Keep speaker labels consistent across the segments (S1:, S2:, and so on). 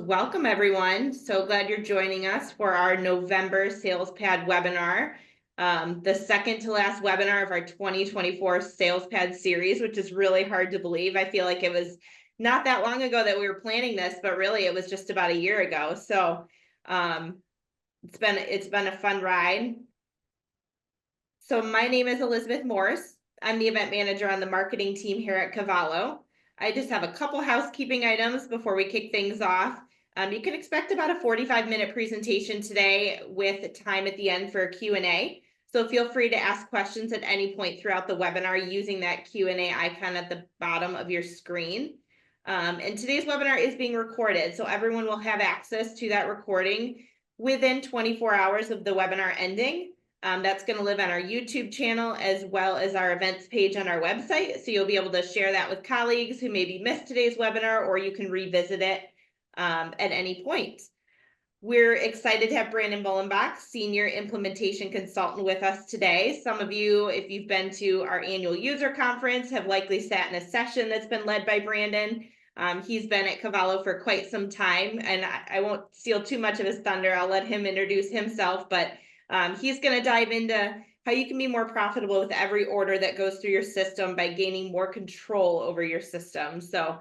S1: welcome everyone. So glad you're joining us for our November SalesPad webinar. The second to last webinar of our 2024 SalesPad series, which is really hard to believe. I feel like it was not that long ago that we were planning this, but really it was just about a year ago. So it's been a fun ride. So my name is Elizabeth Morse. I'm the event manager on the marketing team here at Cavallo. I just have a couple housekeeping items before we kick things off. You can expect about a 45-minute presentation today with time at the end for a Q&A. So feel free to ask questions at any point throughout the webinar using that Q&A icon at the bottom of your screen. And today's webinar is being recorded, so everyone will have access to that recording within 24 hours of the webinar ending. That's going to live on our YouTube channel as well as our events page on our website. So you'll be able to share that with colleagues who maybe missed today's webinar, or you can revisit it at any point. We're excited to have Brandon Bullenbach, Senior Implementation Consultant, with us today. Some of you, if you've been to our annual user conference, have likely sat in a session that's been led by Brandon. He's been at Cavallo for quite some time, and I won't steal too much of his thunder. I'll let him introduce himself, but he's going to dive into how you can be more profitable with every order that goes through your system by gaining more control over your system. So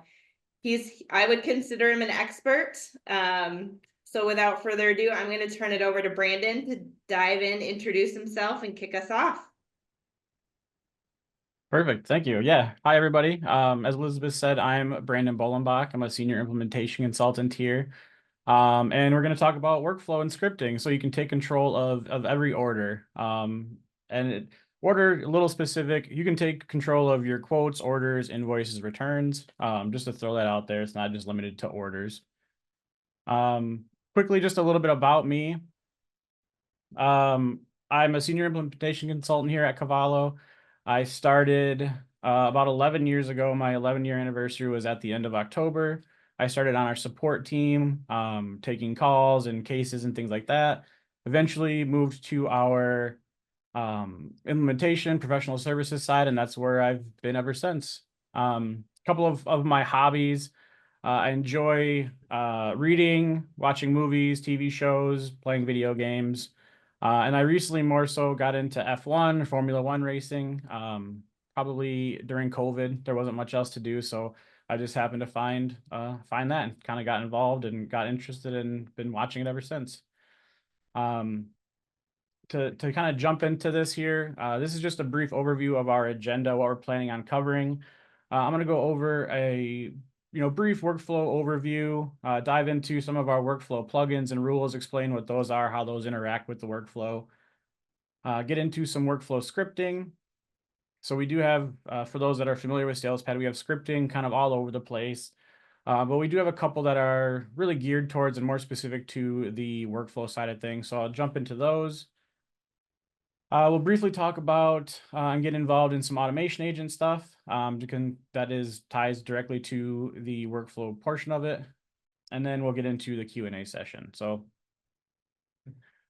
S1: I would consider him an expert. So without further ado, I'm going to turn it over to Brandon to dive in, introduce himself, and kick us off.
S2: Perfect. Thank you. Yeah. Hi, everybody. As Elizabeth said, I'm Brandon Bullenbach. I'm a senior implementation consultant here. And we're going to talk about workflow and scripting so you can take control of every order. Order a little specific, you can take control of your quotes, orders, invoices, returns. Just to throw that out there, it's not just limited to orders. Quickly, just a little bit about me. I'm a senior implementation consultant here at Cavallo. I started about 11 years ago. My 11-year anniversary was at the end of October. I started on our support team, taking calls and cases and things like that. Eventually moved to our implementation professional services side, and that's where I've been ever since. A couple of my hobbies. I enjoy reading, watching movies, TV shows, playing video games. And I recently more so got into F1, Formula One racing. Probably during COVID, there wasn't much else to do, so I just happened to find that and kind of got involved and got interested and been watching it ever since. To kind of jump into this here, this is just a brief overview of our agenda, what we're planning on covering. I'm going to go over a brief workflow overview, dive into some of our workflow plugins and rules, explain what those are, how those interact with the workflow, get into some workflow scripting. So we do have, for those that are familiar with SalesPad, we have scripting kind of all over the place, but we do have a couple that are really geared towards and more specific to the workflow side of things. So I'll jump into those. We'll briefly talk about and get involved in some automation agent stuff that ties directly to the workflow portion of it. And then we'll get into the Q&A session. So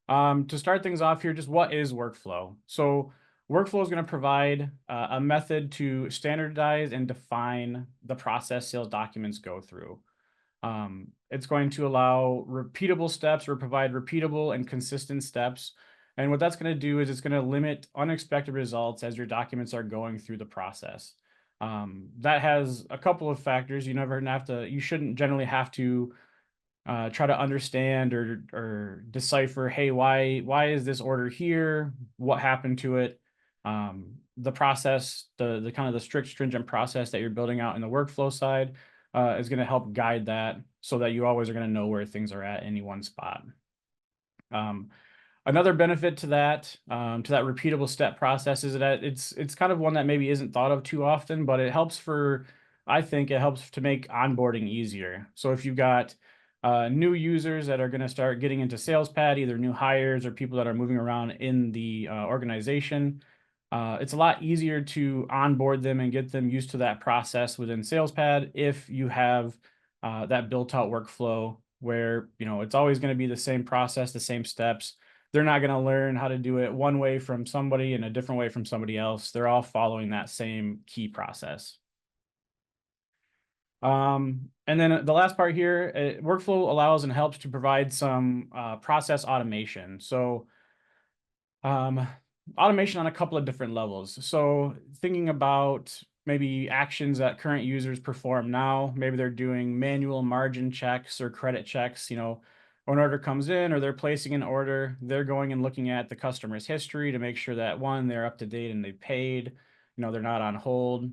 S2: to start things off here, just what is workflow? So workflow is going to provide a method to standardize and define the process sales documents go through. It's going to allow repeatable steps or provide repeatable and consistent steps. And what that's going to do is it's going to limit unexpected results as your documents are going through the process. That has a couple of factors. You shouldn't generally have to try to understand or decipher, hey, why is this order here? What happened to it? The process, the kind of the strict, stringent process that you're building out in the workflow side is going to help guide that so that you always are going to know where things are at any one spot. Another benefit to that repeatable step process is that it's kind of one that maybe isn't thought of too often, but I think it helps to make onboarding easier. So if you've got new users that are going to start getting into SalesPad, either new hires or people that are moving around in the organization, it's a lot easier to onboard them and get them used to that process within SalesPad if you have that built-out workflow where it's always going to be the same process, the same steps. They're not going to learn how to do it one way from somebody and a different way from somebody else. They're all following that same key process. And then the last part here, workflow allows and helps to provide some process automation. So automation on a couple of different levels. So thinking about maybe actions that current users perform now, maybe they're doing manual margin checks or credit checks, when an order comes in or they're placing an order, they're going and looking at the customer's history to make sure that one, they're up to date and they paid, they're not on hold.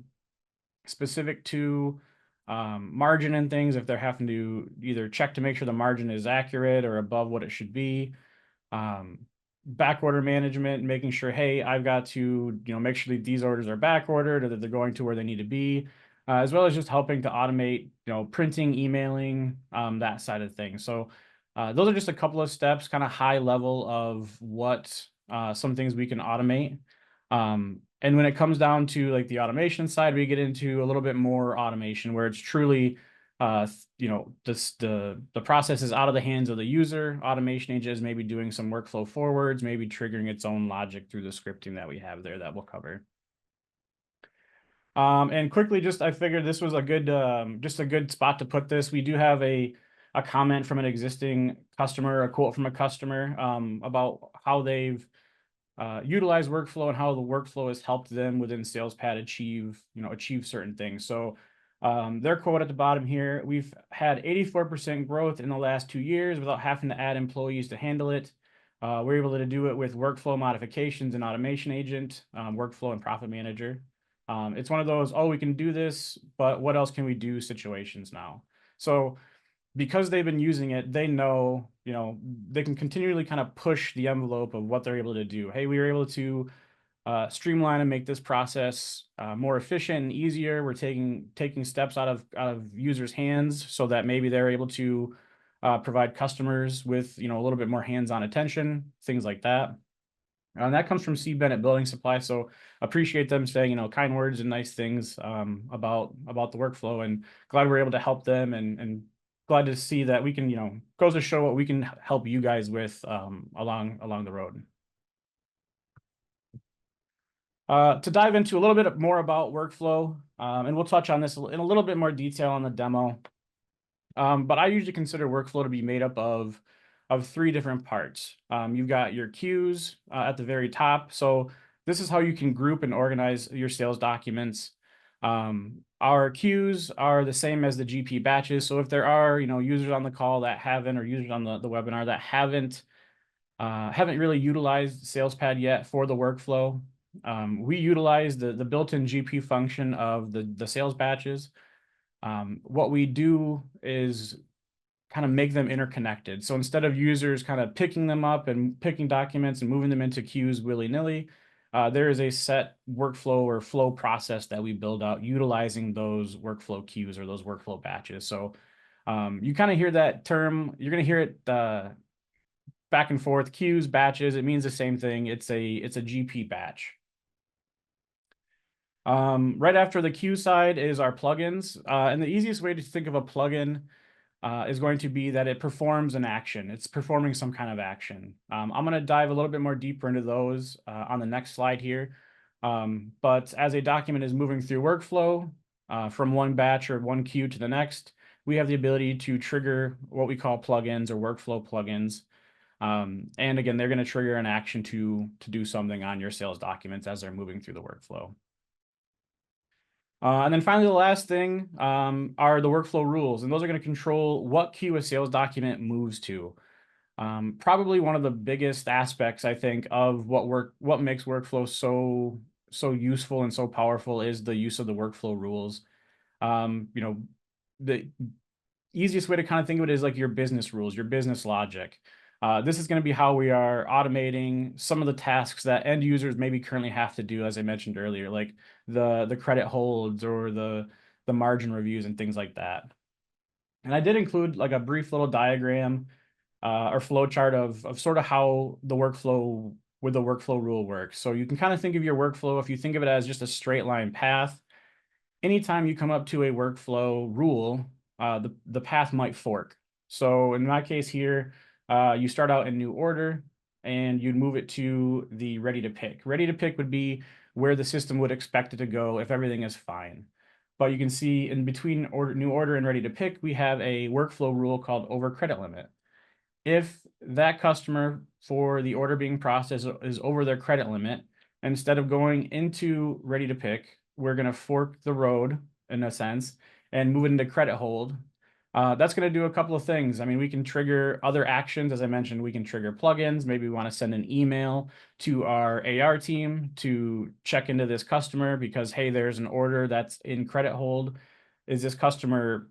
S2: Specific to margin and things, if they're having to either check to make sure the margin is accurate or above what it should be. Back order management, making sure, hey, I've got to make sure that these orders are back ordered or that they're going to where they need to be, as well as just helping to automate printing, emailing, that side of things. So those are just a couple of steps, kind of high level of what some things we can automate. And when it comes down to like the automation side, we get into a little bit more automation where it's truly the process is out of the hands of the user. Automation agent is maybe doing some workflow forwards, maybe triggering its own logic through the scripting that we have there that we'll cover. And quickly, I figured this was a good spot to put this. We do have a comment from an existing customer, a quote from a customer about how they've utilize workflow and how the workflow has helped them within SalesPad achieve certain things. So their quote at the bottom here, we've had 84% growth in the last 2 years without having to add employees to handle it. We're able to do it with workflow modifications and automation agent, workflow and profit manager. It's one of those, oh, we can do this, but what else can we do situations now? So because they've been using it, they know, they can continually kind of push the envelope of what they're able to do. Hey, we were able to streamline and make this process more efficient and easier. We're taking steps out of users' hands so that maybe they're able to provide customers with, a little bit more hands-on attention, things like that. And that comes from C. Bennett Building Supply. So appreciate them saying, kind words and nice things about the workflow, and glad we're able to help them, and glad to see that we can, goes to show what we can help you guys with along the road. To dive into a little bit more about workflow, and we'll touch on this in a little bit more detail on the demo. But I usually consider workflow to be made up of 3 different parts. You've got your queues at the very top. So this is how you can group and organize your sales documents. Our queues are the same as the GP batches. So if there are, users on the call that haven't, or users on the webinar that haven't really utilized SalesPad yet for the workflow, we utilize the built-in GP function of the sales batches. What we do is kind of make them interconnected. So instead of users kind of picking them up and picking documents and moving them into queues willy-nilly, there is a set workflow or flow process that we build out utilizing those workflow queues or those workflow batches. So you kind of hear that term, you're going to hear it back and forth, queues, batches. It means the same thing. It's a GP batch. Right after the queue side is our plugins. And the easiest way to think of a plugin is going to be that it performs an action. It's performing some kind of action. I'm going to dive a little bit more deeper into those on the next slide here. But as a document is moving through workflow from one batch or one queue to the next, we have the ability to trigger what we call plugins or workflow plugins. And again, they're going to trigger an action to do something on your sales documents as they're moving through the workflow. And then finally, the last thing are the workflow rules, and those are going to control what queue a sales document moves to. Probably one of the biggest aspects, I think, of what makes workflow so useful and so powerful is the use of the workflow rules. The easiest way to kind of think of it is like your business rules, your business logic. This is going to be how we are automating some of the tasks that end users maybe currently have to do, as I mentioned earlier, like the credit holds or the margin reviews and things like that. And I did include like a brief little diagram or flow chart of sort of how the workflow rule works. So you can kind of think of your workflow, if you think of it as just a straight line path, anytime you come up to a workflow rule, the path might fork. So in my case here, you start out in new order and you'd move it to the ready to pick. Ready to pick would be where the system would expect it to go if everything is fine. but you can see in between new order and ready to pick, we have a workflow rule called over credit limit. If that customer for the order being processed is over their credit limit, instead of going into ready to pick, we're going to fork the road in a sense and move it into credit hold. That's going to do a couple of things. I mean, we can trigger other actions. As I mentioned, we can trigger plugins. Maybe we want to send an email to our AR team to check into this customer because, hey, there's an order that's in credit hold. Is this customer,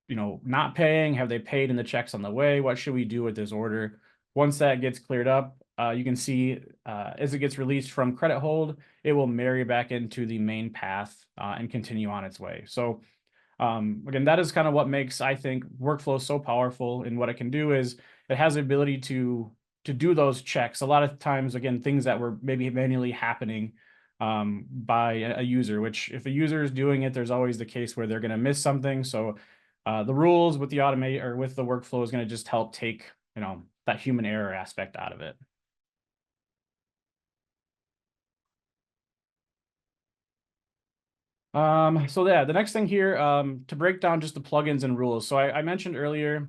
S2: not paying? Have they paid in the checks on the way? What should we do with this order? Once that gets cleared up, you can see as it gets released from credit hold, it will marry back into the main path and continue on its way. So again, that is kind of what makes, I think, workflow so powerful. And what it can do is it has the ability to do those checks. A lot of times, again, things that were maybe manually happening by a user, which if a user is doing it, there's always the case where they're going to miss something. So the rules with the automate or with the workflow is going to just help take, that human error aspect out of it. So yeah, the next thing here, to break down just the plugins and rules. So I mentioned earlier,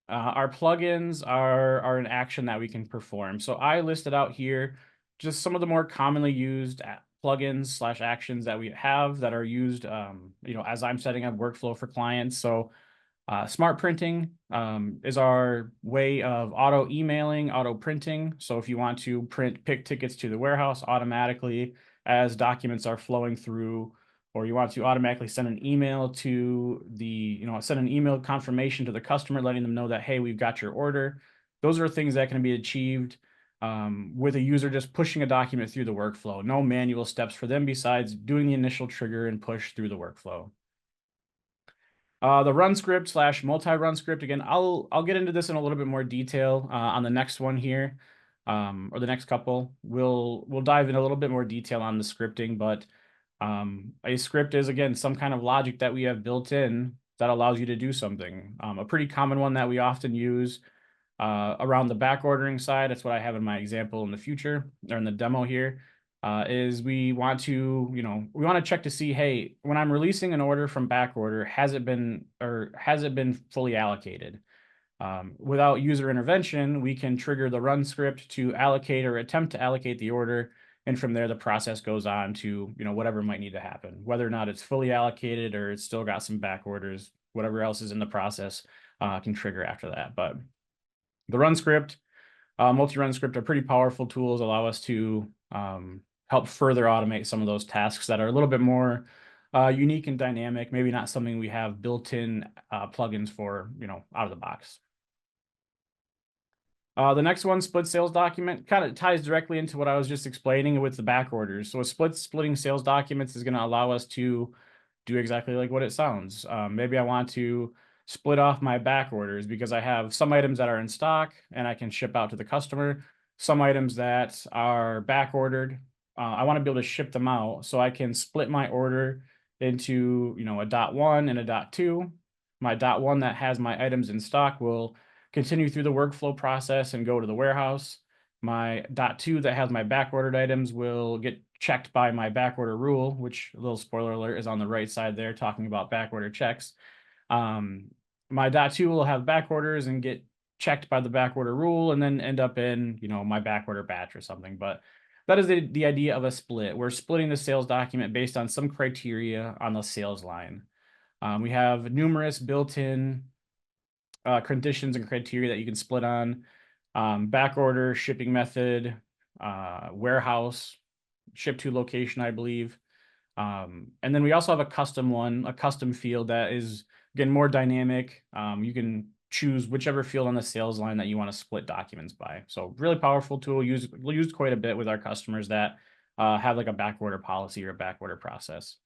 S2: our plugins are an action that we can perform. So I listed out here just some of the more commonly used plugins / actions that we have that are used, as I'm setting up workflow for clients. So smart printing is our way of auto emailing, auto printing. So if you want to pick tickets to the warehouse automatically as documents are flowing through, or you want to automatically send an email to send an email confirmation to the customer, letting them know that, hey, we've got your order. Those are things that can be achieved with a user just pushing a document through the workflow. No manual steps for them besides doing the initial trigger and push through the workflow. The run script / multi-run script, again, I'll get into this in a little bit more detail on the next one here, or the next couple. We'll dive in a little bit more detail on the scripting, but a script is, again, some kind of logic that we have built in that allows you to do something. A pretty common one that we often use around the back ordering side, that's what I have in my example in the future, or in the demo here, is we want to check to see, hey, when I'm releasing an order from back order, has it been fully allocated? Without user intervention, we can trigger the run script to allocate or attempt to allocate the order. And from there, the process goes on to, whatever might need to happen, whether or not it's fully allocated or it's still got some back orders, whatever else is in the process can trigger after that. But the run script, multi-run script are pretty powerful tools, allow us to help further automate some of those tasks that are a little bit more unique and dynamic, maybe not something we have built-in plugins for, out of the box. The next one, split sales document, kind of ties directly into what I was just explaining with the back orders. So splitting sales documents is going to allow us to do exactly like what it sounds. Maybe I want to split off my back orders because I have some items that are in stock and I can ship out to the customer. Some items that are back ordered, I want to be able to ship them out. So I can split my order into, a .1 and a .2. My .1 that has my items in stock will continue through the workflow process and go to the warehouse. My .2 that has my back ordered items will get checked by my back order rule, which, a little spoiler alert, is on the right side there talking about back order checks. My .2 will have back orders and get checked by the back order rule and then end up in, my back order batch or something. But that is the idea of a split. We're splitting the sales document based on some criteria on the sales line. We have numerous built-in conditions and criteria that you can split on: back order, shipping method, warehouse, ship to location, I believe. And then we also have a custom field that is, again, more dynamic. You can choose whichever field on the sales line that you want to split documents by. So really powerful tool. We'll use quite a bit with our customers that have like a back order policy or a back order process.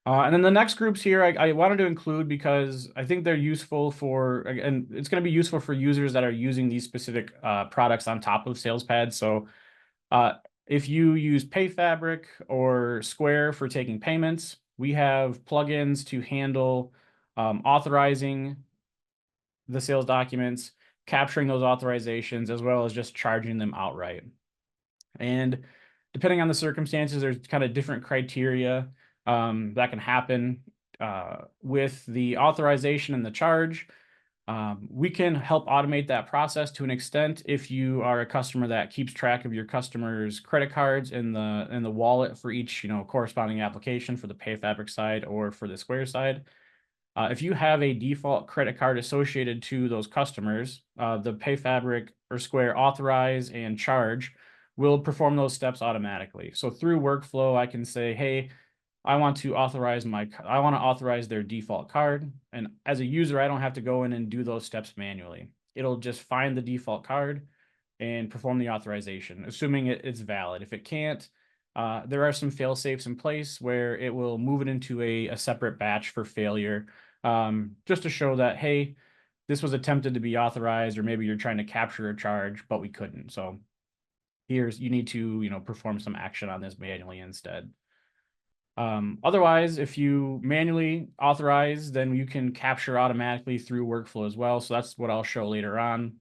S2: And then the next groups here, I wanted to include because I think they're useful and it's going to be useful for users that are using these specific products on top of SalesPad. So if you use PayFabric or Square for taking payments, we have plugins to handle authorizing the sales documents, capturing those authorizations, as well as just charging them outright. And depending on the circumstances, there's kind of different criteria that can happen with the authorization and the charge. We can help automate that process to an extent if you are a customer that keeps track of your customers' credit cards in the wallet for each corresponding application for the PayFabric side or for the Square side. If you have a default credit card associated to those customers, the PayFabric or Square authorize and charge will perform those steps automatically. So through workflow, I can say, hey, I want to authorize their default card. And as a user, I don't have to go in and do those steps manually. It'll just find the default card and perform the authorization, assuming it's valid. If it can't, there are some fail safes in place where it will move it into a separate batch for failure, just to show that, hey, this was attempted to be authorized, or maybe you're trying to capture a charge, but we couldn't. So you need to, perform some action on this manually instead. Otherwise, if you manually authorize, then you can capture automatically through workflow as well. So that's what I'll show later on.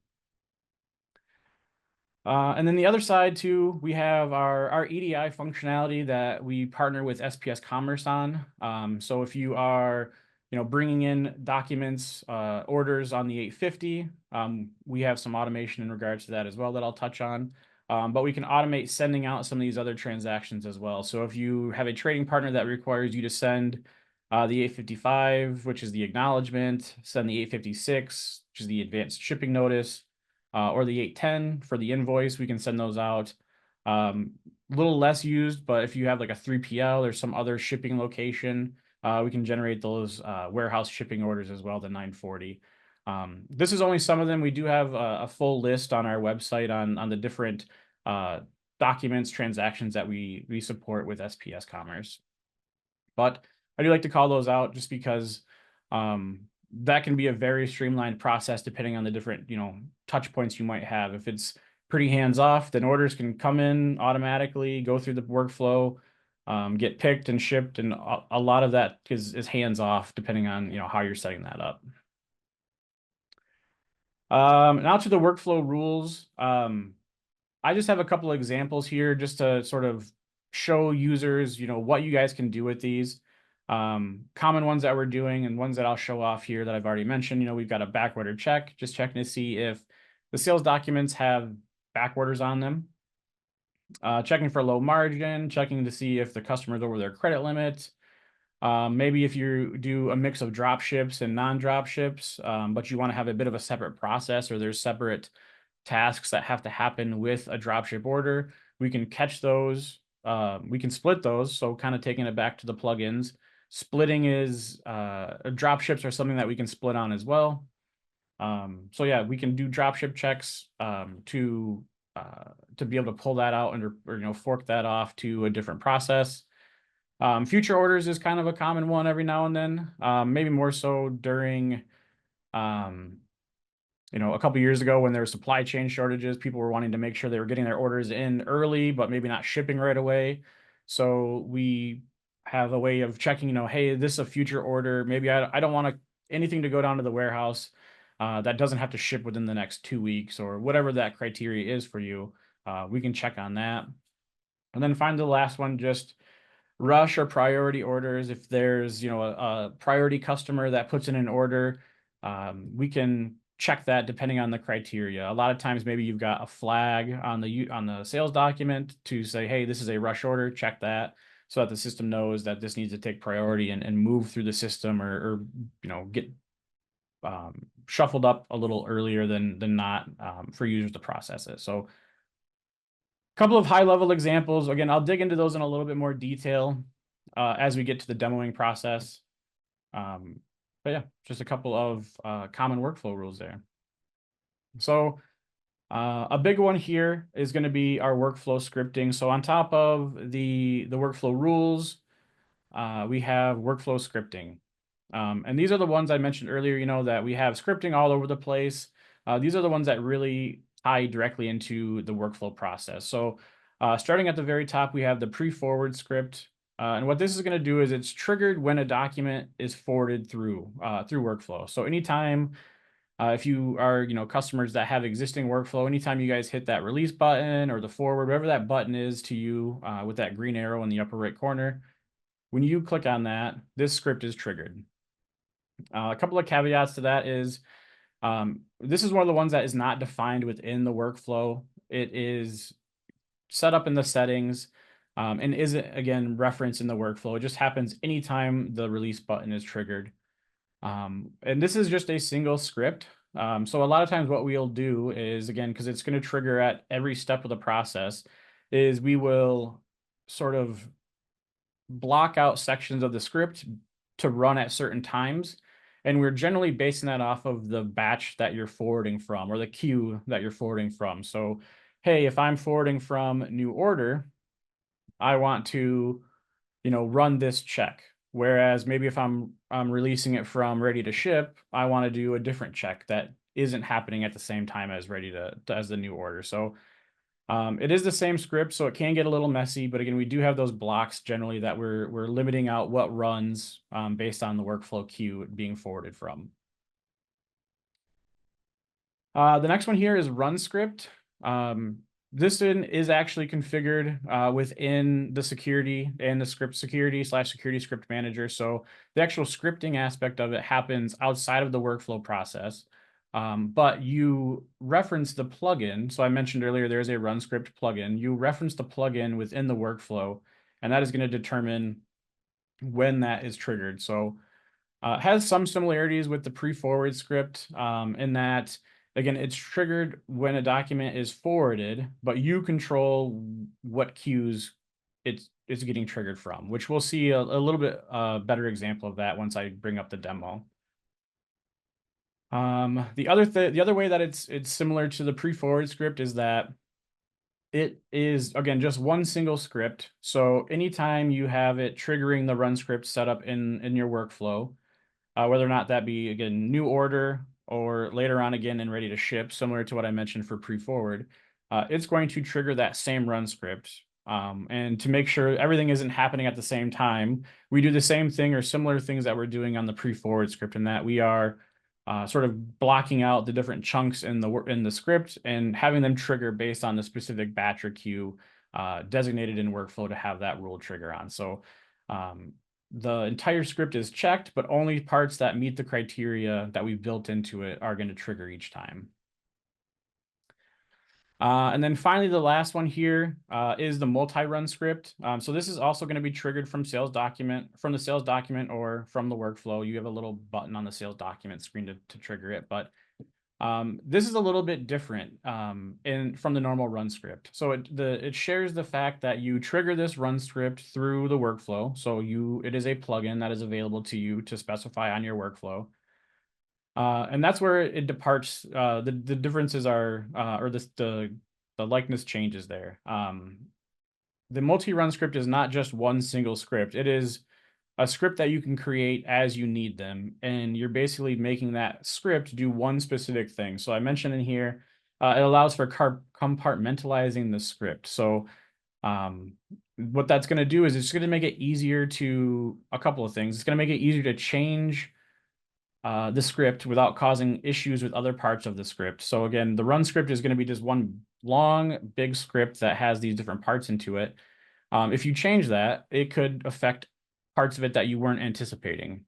S2: And then the other side too, we have our EDI functionality that we partner with SPS Commerce on. So if you are, bringing in documents, orders on the 850, we have some automation in regards to that as well that I'll touch on. But we can automate sending out some of these other transactions as well. So if you have a trading partner that requires you to send the 855, which is the acknowledgement, send the 856, which is the advanced shipping notice, or the 810 for the invoice, we can send those out. A little less used, but if you have like a 3PL or some other shipping location, we can generate those warehouse shipping orders as well, the 940. This is only some of them. We do have a full list on our website on the different documents, transactions that we support with SPS Commerce. But I do like to call those out just because that can be a very streamlined process depending on the different, touch points you might have. If it's pretty hands-off, then orders can come in automatically, go through the workflow, get picked and shipped, and a lot of that is hands-off depending on how you're setting that up. Now to the workflow rules. I just have a couple of examples here just to sort of show users, what you guys can do with these. Common ones that we're doing and ones that I'll show off here that I've already mentioned. We've got a backorder check, just checking to see if the sales documents have back orders on them. Checking for low margin, checking to see if the customer's over their credit limit. Maybe if you do a mix of drop ships and non-drop ships, but you want to have a bit of a separate process, or there's separate tasks that have to happen with a dropship order, we can catch those. We can split those. So kind of taking it back to the plugins, splitting is dropships are something that we can split on as well. So yeah, we can do dropship checks to be able to pull that out or fork that off to a different process. Future orders is kind of a common one every now and then, maybe more so during a couple years ago when there were supply chain shortages. People were wanting to make sure they were getting their orders in early, but maybe not shipping right away. So we have a way of checking, hey, this is a future order. Maybe I don't want anything to go down to the warehouse that doesn't have to ship within the next 2 weeks, or whatever that criteria is for you. We can check on that. And then find the last one, just rush or priority orders. If there's, a priority customer that puts in an order, we can check that depending on the criteria. A lot of times, maybe you've got a flag on the sales document to say, hey, this is a rush order, check that, so that the system knows that this needs to take priority and move through the system, or get shuffled up a little earlier than not, for users to process it. So a couple of high-level examples. Again, I'll dig into those in a little bit more detail as we get to the demoing process. But yeah, just a couple of common workflow rules there. So a big one here is going to be our workflow scripting. So on top of the workflow rules, we have workflow scripting. And these are the ones I mentioned earlier, that we have scripting all over the place. These are the ones that really tie directly into the workflow process. So starting at the very top, we have the pre-forward script. And what this is going to do is it's triggered when a document is forwarded through workflow. So anytime, if you are, customers that have existing workflow, anytime you guys hit that release button or the forward, whatever that button is to you, with that green arrow in the upper right corner, when you click on that, this script is triggered. A couple of caveats to that is this is one of the ones that is not defined within the workflow. It is set up in the settings and isn't, again, referenced in the workflow. It just happens anytime the release button is triggered. And this is just a single script. So a lot of times what we'll do is, again, because it's going to trigger at every step of the process, is we will sort of block out sections of the script to run at certain times. And we're generally basing that off of the batch that you're forwarding from or the queue that you're forwarding from. So, hey, if I'm forwarding from new order, I want to, run this check. Whereas maybe if I'm releasing it from ready to ship, I want to do a different check that isn't happening at the same time as as the new order. So it is the same script, so it can get a little messy, but again, we do have those blocks generally that we're limiting out what runs based on the workflow queue being forwarded from. The next one here is run script. This one is actually configured within the security and the script security/security script manager. So the actual scripting aspect of it happens outside of the workflow process. But you reference the plugin. So I mentioned earlier, there's a run script plugin. You reference the plugin within the workflow, and that is going to determine when that is triggered. So it has some similarities with the pre-forward script in that, again, it's triggered when a document is forwarded, but you control what queues it's getting triggered from, which we'll see a little bit better example of that once I bring up the demo. The other way that it's similar to the pre-forward script is that it is, again, just one single script. So anytime you have it triggering the run script set up in your workflow, whether or not that be, again, new order or later on again and ready to ship, similar to what I mentioned for pre-forward, it's going to trigger that same run script. And to make sure everything isn't happening at the same time, we do the same thing or similar things that we're doing on the pre-forward script, in that we are sort of blocking out the different chunks in the script and having them trigger based on the specific batch or queue designated in workflow to have that rule trigger on. So the entire script is checked, but only parts that meet the criteria that we've built into it are going to trigger each time. And then finally, the last one here is the multi-run script. So this is also going to be triggered from the sales document or from the workflow. You have a little button on the sales document screen to trigger it, but this is a little bit different from the normal run script. So it shares the fact that you trigger this run script through the workflow. So it is a plugin that is available to you to specify on your workflow. And that's where it departs. The differences are, or the likeness changes there. The multi-run script is not just one single script. It is a script that you can create as you need them, and you're basically making that script do one specific thing. So I mentioned in here, it allows for compartmentalizing the script. So what that's going to do is it's going to make it easier a couple of things. It's going to make it easier to change the script without causing issues with other parts of the script. So again, the run script is going to be just one long, big script that has these different parts into it. If you change that, it could affect parts of it that you weren't anticipating.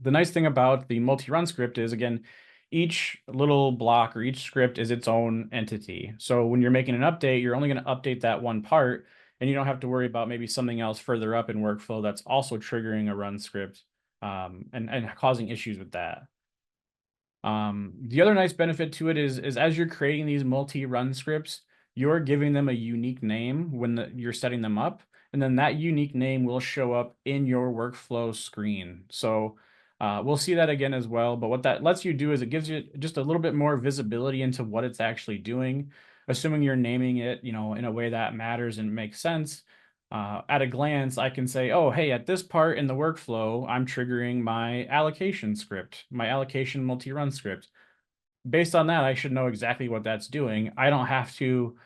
S2: The nice thing about the multi-run script is, again, each little block or each script is its own entity. So when you're making an update, you're only going to update that one part, and you don't have to worry about maybe something else further up in workflow that's also triggering a run script and causing issues with that. The other nice benefit to it is as you're creating these multi-run scripts, you're giving them a unique name when you're setting them up, and then that unique name will show up in your workflow screen. So we'll see that again as well, but what that lets you do is it gives you just a little bit more visibility into what it's actually doing, assuming you're naming it, in a way that matters and makes sense. At a glance, I can say, oh, hey, at this part in the workflow, I'm triggering my allocation script, my allocation multi-run script. Based on that, I should know exactly what that's doing. I don't have to,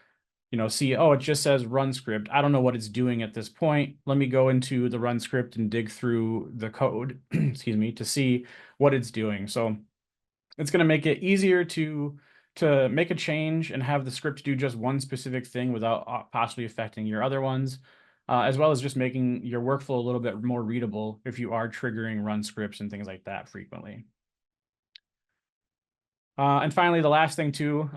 S2: see, oh, it just says run script. I don't know what it's doing at this point. Let me go into the run script and dig through the code, excuse me, to see what it's doing. So it's going to make it easier to make a change and have the script do just one specific thing without possibly affecting your other ones. as well as just making your workflow a little bit more readable if you are triggering run scripts and things like that frequently. And finally, the last thing too,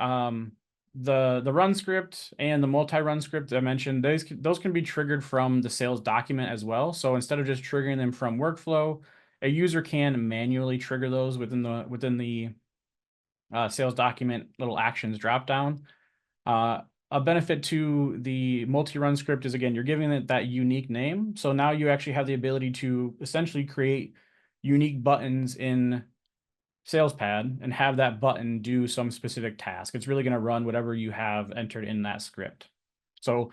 S2: the run script and the multi-run script I mentioned, those can be triggered from the sales document as well. So instead of just triggering them from workflow, a user can manually trigger those within the sales document little actions dropdown. A benefit to the multi-run script is, again, you're giving it that unique name. So now you actually have the ability to essentially create unique buttons in SalesPad and have that button do some specific task. It's really going to run whatever you have entered in that script. So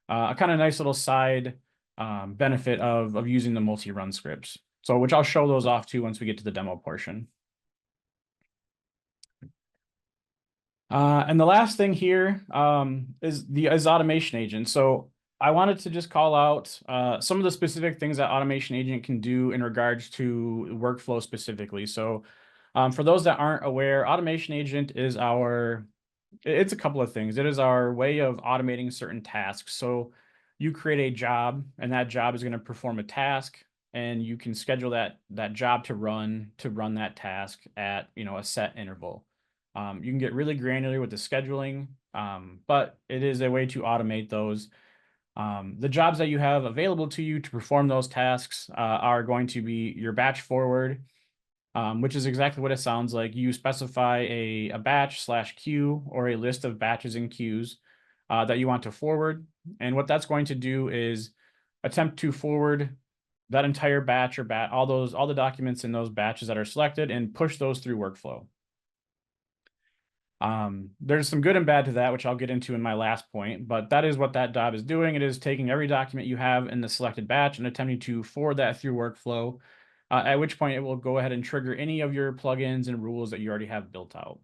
S2: a kind of nice little side benefit of using the multi-run scripts. So which I'll show those off too once we get to the demo portion. And the last thing here is automation agent. So I wanted to just call out some of the specific things that automation agent can do in regards to workflow specifically. So for those that aren't aware, automation agent is it's a couple of things. It is our way of automating certain tasks. So you create a job, and that job is going to perform a task, and you can schedule that job to run that task at a set interval. You can get really granular with the scheduling, but it is a way to automate those. The jobs that you have available to you to perform those tasks are going to be your batch forward, which is exactly what it sounds like. You specify a batch/queue or a list of batches and queues that you want to forward. And what that's going to do is attempt to forward that entire batch or all the documents in those batches that are selected and push those through workflow. There's some good and bad to that, which I'll get into in my last point, but that is what that job is doing. It is taking every document you have in the selected batch and attempting to forward that through workflow, at which point it will go ahead and trigger any of your plugins and rules that you already have built out.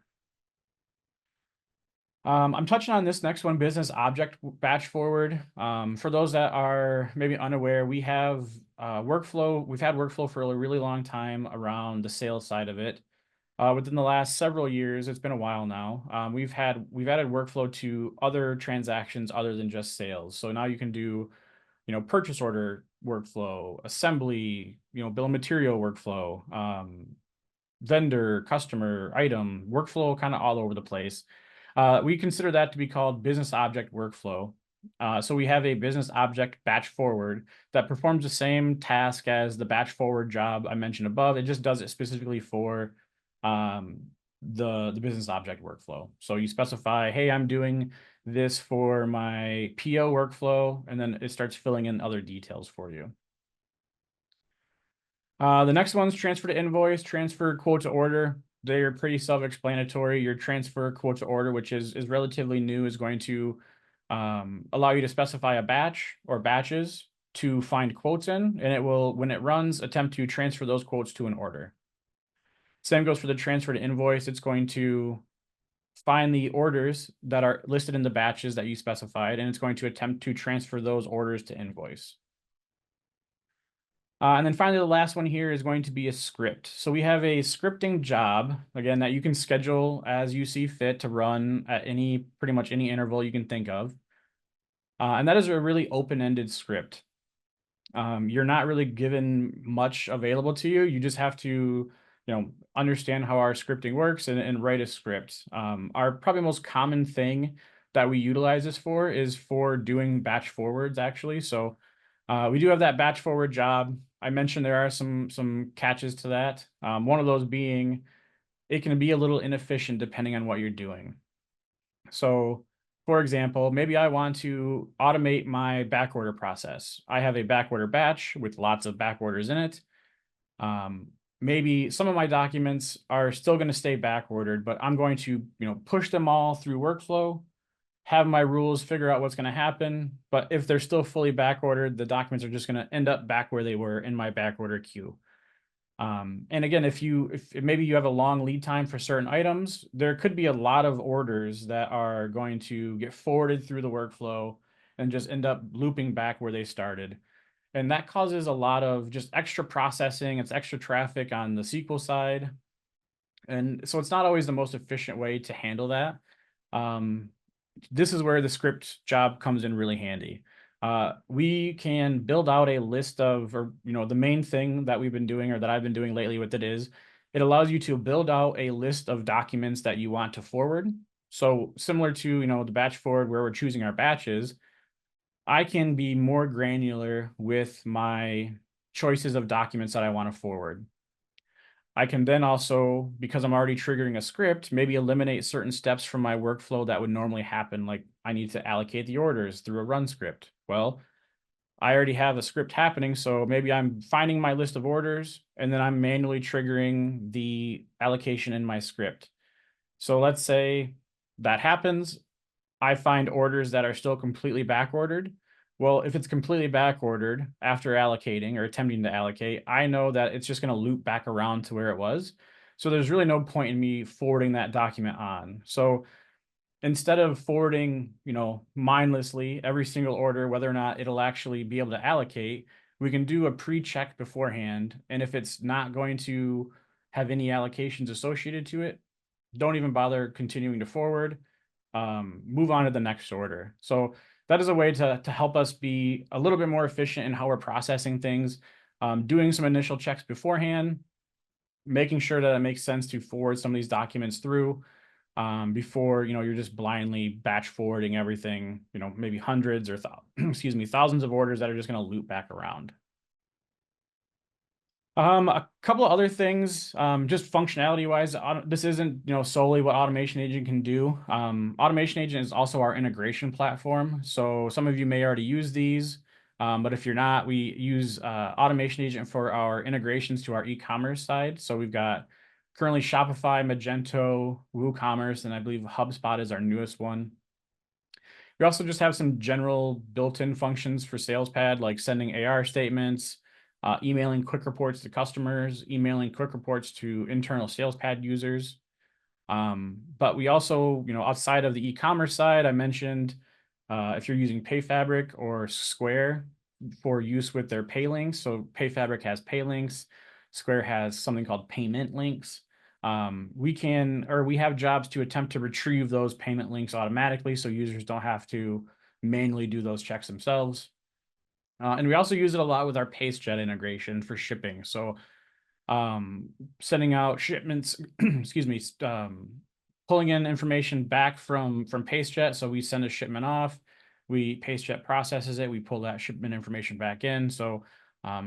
S2: I'm touching on this next one, business object batch forward. For those that are maybe unaware, we have workflow. We've had workflow for a really long time around the sales side of it. Within the last several years, it's been a while now, we've added workflow to other transactions other than just sales. So now you can do, purchase order workflow, assembly, bill of material workflow, vendor, customer, item, workflow, kind of all over the place. We consider that to be called business object workflow. So we have a business object batch forward that performs the same task as the batch forward job I mentioned above. It just does it specifically for the business object workflow. So you specify, hey, I'm doing this for my PO workflow, and then it starts filling in other details for you. The next one's transfer to invoice, transfer quote to order. They're pretty self-explanatory. Your transfer quote to order, which is relatively new, is going to allow you to specify a batch or batches to find quotes in, and it will, when it runs, attempt to transfer those quotes to an order. Same goes for the transfer to invoice. It's going to find the orders that are listed in the batches that you specified, and it's going to attempt to transfer those orders to invoice. And then finally, the last one here is going to be a script. So we have a scripting job, again, that you can schedule as you see fit to run at pretty much any interval you can think of. And that is a really open-ended script. You're not really given much available to you. You just have to, understand how our scripting works and write a script. Our probably most common thing that we utilize this for is for doing batch forwards, actually. So we do have that batch forward job. I mentioned there are some catches to that. One of those being it can be a little inefficient depending on what you're doing. So for example, maybe I want to automate my backorder process. I have a backorder batch with lots of back orders in it. Maybe some of my documents are still going to stay back ordered, but I'm going to, push them all through workflow, have my rules, figure out what's going to happen. But if they're still fully back ordered, the documents are just going to end up back where they were in my back order queue. And again, if maybe you have a long lead time for certain items, there could be a lot of orders that are going to get forwarded through the workflow and just end up looping back where they started. And that causes a lot of just extra processing. It's extra traffic on the SQL side. And so it's not always the most efficient way to handle that. This is where the script job comes in really handy. We can build out a list of, or the main thing that we've been doing, or that I've been doing lately with it, is it allows you to build out a list of documents that you want to forward. So similar to the batch forward where we're choosing our batches, I can be more granular with my choices of documents that I want to forward. I can then also, because I'm already triggering a script, maybe eliminate certain steps from my workflow that would normally happen. Like I need to allocate the orders through a run script. Well, I already have a script happening, so maybe I'm finding my list of orders and then I'm manually triggering the allocation in my script. So let's say that happens. I find orders that are still completely back ordered. Well, if it's completely back ordered after allocating or attempting to allocate, I know that it's just going to loop back around to where it was. So there's really no point in me forwarding that document on. So instead of forwarding, mindlessly every single order, whether or not it'll actually be able to allocate, we can do a pre-check beforehand. And if it's not going to have any allocations associated to it, don't even bother continuing to forward. Move on to the next order. So that is a way to help us be a little bit more efficient in how we're processing things, doing some initial checks beforehand, making sure that it makes sense to forward some of these documents through before you're just blindly batch forwarding everything, maybe hundreds or excuse me, thousands of orders that are just going to loop back around. A couple of other things, just functionality wise, this isn't, solely what Automation Agent can do. Automation Agent is also our integration platform. So some of you may already use these, but if you're not, we use Automation Agent for our integrations to our e-commerce side. So we've got currently Shopify, Magento, WooCommerce, and I believe HubSpot is our newest one. We also just have some general built-in functions for SalesPad, like sending AR statements, emailing quick reports to customers, emailing quick reports to internal SalesPad users. But we also, outside of the e-commerce side, I mentioned if you're using PayFabric or Square for use with their pay links. So PayFabric has pay links. Square has something called payment links. We have jobs to attempt to retrieve those payment links automatically so users don't have to manually do those checks themselves. And we also use it a lot with our PaceJet integration for shipping. So sending out shipments, excuse me, pulling in information back from PaceJet. So we send a shipment off, PaceJet processes it, we pull that shipment information back in. So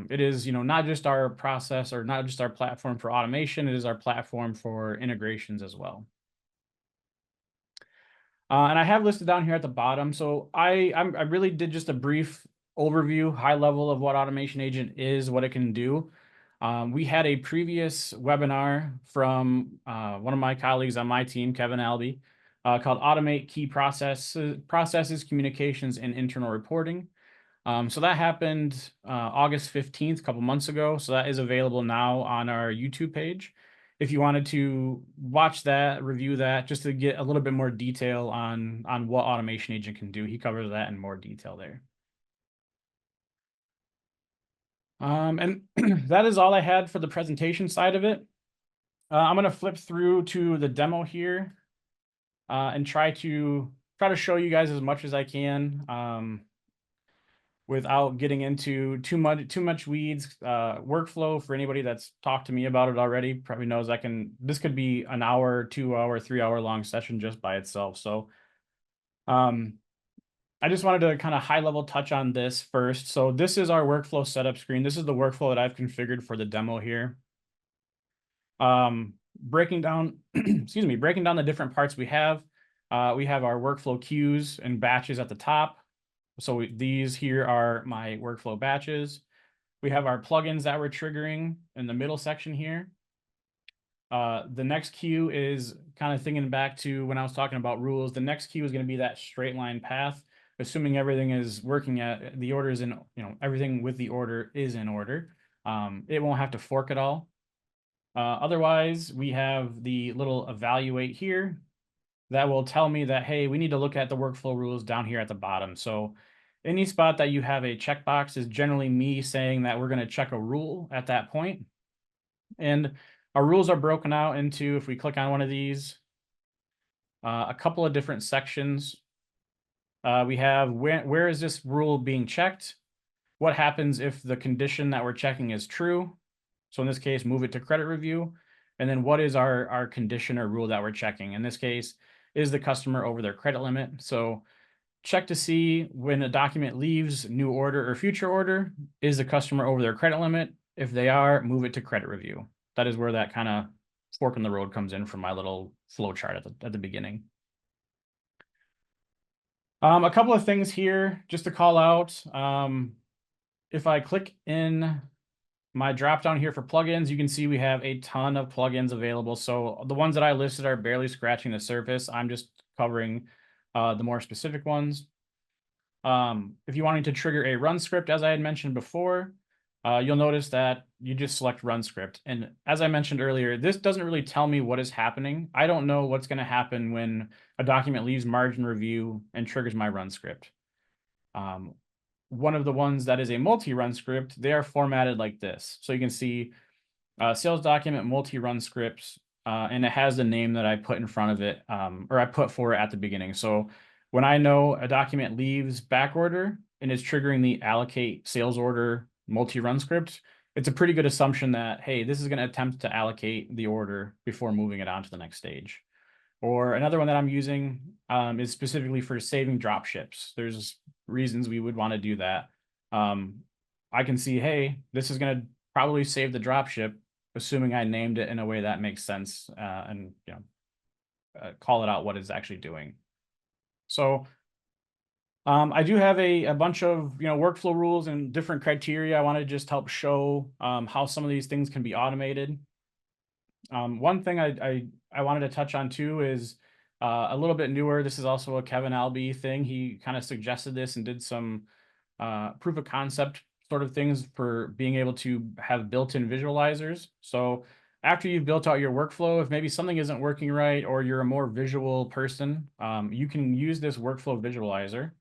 S2: it is, not just our process or not just our platform for automation, it is our platform for integrations as well. And I have listed down here at the bottom. So I really did just a brief overview, high level of what Automation Agent is, what it can do. We had a previous webinar from one of my colleagues on my team, Kevin Albee, called Automate Key Processes, Communications, and Internal Reporting. So that happened August 15th, a couple months ago. So that is available now on our YouTube page. If you wanted to watch that, review that, just to get a little bit more detail on what Automation Agent can do, he covers that in more detail there. And that is all I had for the presentation side of it. I'm going to flip through to the demo here and try to show you guys as much as I can without getting into too much weeds. Workflow, for anybody that's talked to me about it already, probably knows this could be an hour, 2 hour, 3 hour long session just by itself. So I just wanted to kind of high level touch on this first. So this is our workflow setup screen. This is the workflow that I've configured for the demo here. Breaking down, breaking down the different parts we have our workflow queues and batches at the top. So these here are my workflow batches. We have our plugins that we're triggering in the middle section here. The next queue is kind of thinking back to when I was talking about rules. The next queue is going to be that straight line path, assuming everything is working at the order is in, everything with the order is in order. It won't have to fork at all. Otherwise, we have the little evaluate here that will tell me that, hey, we need to look at the workflow rules down here at the bottom. So any spot that you have a checkbox is generally me saying that we're going to check a rule at that point. And our rules are broken out into, if we click on one of these, a couple of different sections. We have where is this rule being checked? What happens if the condition that we're checking is true? So in this case, move it to credit review. And then what is our condition or rule that we're checking? In this case, is the customer over their credit limit? So check to see when a document leaves new order or future order, is the customer over their credit limit? If they are, move it to credit review. That is where that kind of fork in the road comes in from my little flow chart at the beginning. A couple of things here just to call out. If I click in my drop down here for plugins, you can see we have a ton of plugins available. So the ones that I listed are barely scratching the surface. I'm just covering the more specific ones. If you wanted to trigger a run script, as I had mentioned before, you'll notice that you just select run script. And as I mentioned earlier, this doesn't really tell me what is happening. I don't know what's going to happen when a document leaves margin review and triggers my run script. One of the ones that is a multi-run script, they are formatted like this. So you can see sales document multi-run scripts, and it has the name that I put in front of it, or I put for it at the beginning. So when I know a document leaves back order and is triggering the allocate sales order multi-run script, it's a pretty good assumption that, hey, this is going to attempt to allocate the order before moving it on to the next stage. Or another one that I'm using is specifically for saving drop ships. There's reasons we would want to do that. I can see, hey, this is going to probably save the drop ship, assuming I named it in a way that makes sense, and call it out what it's actually doing. So I do have a bunch of workflow rules and different criteria. I want to just help show how some of these things can be automated. One thing I wanted to touch on too is a little bit newer. This is also a Kevin Albee thing. He kind of suggested this and did some proof of concept sort of things for being able to have built-in visualizers. So after you've built out your workflow, if maybe something isn't working right or you're a more visual person, you can use this workflow visualizer.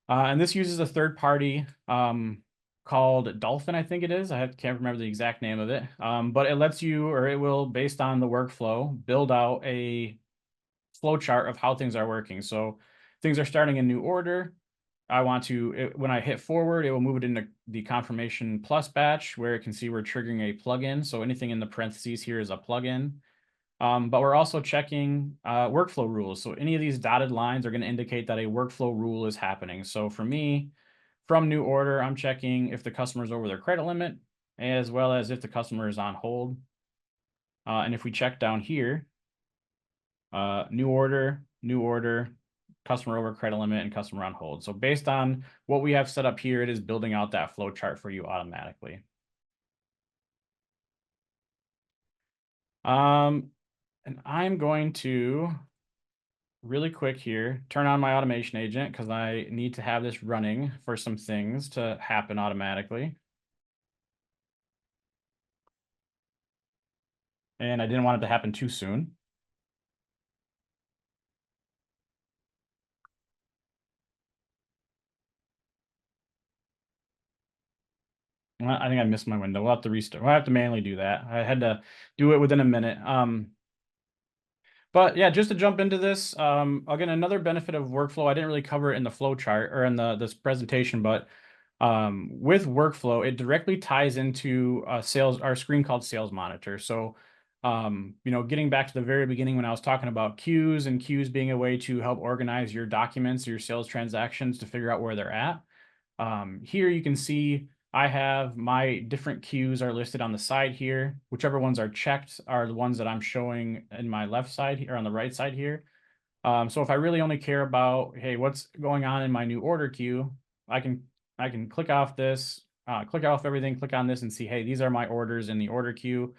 S2: And this uses a third party called Dolphin, I think it is. Can't remember the exact name of it. But it lets you, or it will, based on the workflow, build out a flow chart of how things are working. So things are starting in new order. When I hit forward, it will move it into the confirmation plus batch where it can see we're triggering a plugin. So anything in the parentheses here is a plugin. But we're also checking workflow rules. So any of these dotted lines are going to indicate that a workflow rule is happening. So for me, from new order, I'm checking if the customer is over their credit limit, as well as if the customer is on hold. And if we check down here, new order, customer over credit limit, and customer on hold. So based on what we have set up here, it is building out that flow chart for you automatically. And I'm going to really quick here, turn on my automation agent because I need to have this running for some things to happen automatically. And I didn't want it to happen too soon. I think I missed my window. We'll have to restart. We'll have to manually do that. I had to do it within a minute. But yeah, just to jump into this, again, another benefit of workflow, I didn't really cover it in the flow chart or in this presentation, but with workflow, it directly ties into our screen called Sales Monitor. So, getting back to the very beginning when I was talking about queues and queues being a way to help organize your documents, your sales transactions to figure out where they're at. Here you can see I have my different queues are listed on the side here. Whichever ones are checked are the ones that I'm showing in my left side here, or on the right side here. So if I really only care about, hey, what's going on in my new order queue, I can click off this, click off everything, click on this and see, hey, these are my orders in the order queue.